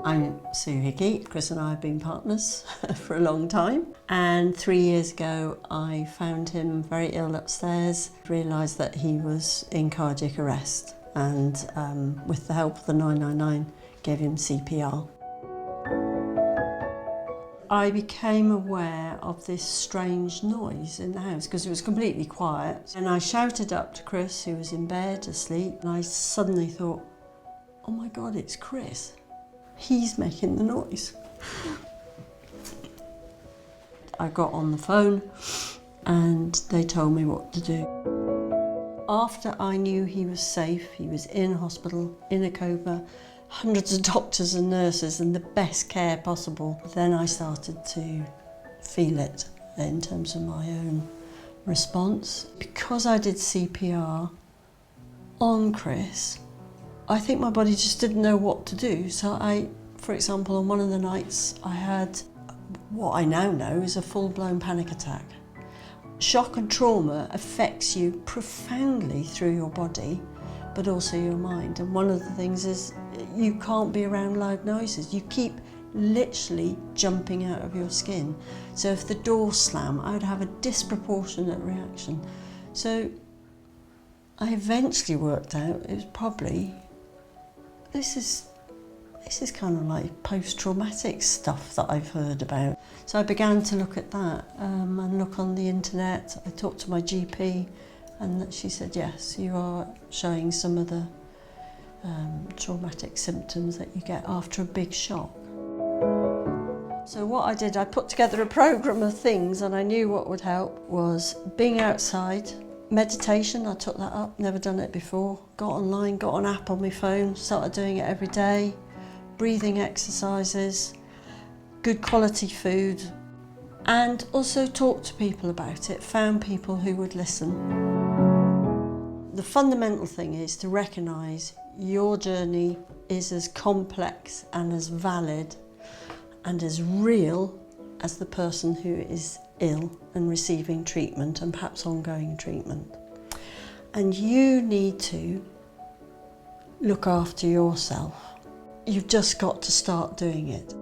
I'm Sue Hickey. Chris and I have been partners for a long time, and 3 years ago I found him very ill upstairs, realised that he was in cardiac arrest, and with the help of the 999 gave him CPR. I became aware of this strange noise in the house because it was completely quiet, and I shouted up to Chris, who was in bed asleep, and I suddenly thought, oh my God, it's Chris. He's making the noise. I got on the phone and they told me what to do. After I knew he was safe, he was in hospital, in a coma, hundreds of doctors and nurses and the best care possible, then I started to feel it in terms of my own response. Because I did CPR on Chris, I think my body just didn't know what to do. So for example, on one of the nights I had what I now know is a full-blown panic attack. Shock and trauma affects you profoundly through your body, but also your mind. And one of the things is you can't be around loud noises. You keep literally jumping out of your skin. So if the door slammed, I would have a disproportionate reaction. So I eventually worked out it was probably, this is kind of like post-traumatic stuff that I've heard about. So I began to look at that and look on the internet. I talked to my GP and she said, yes, you are showing some of the traumatic symptoms that you get after a big shock. So what I did, I put together a program of things, and I knew what would help was being outside. Meditation, I took that up, never done it before. Got online, got an app on my phone, started doing it every day. Breathing exercises, good quality food, and also talked to people about it, found people who would listen. The fundamental thing is to recognise your journey is as complex and as valid and as real as the person who is ill and receiving treatment and perhaps ongoing treatment. And you need to look after yourself. You've just got to start doing it.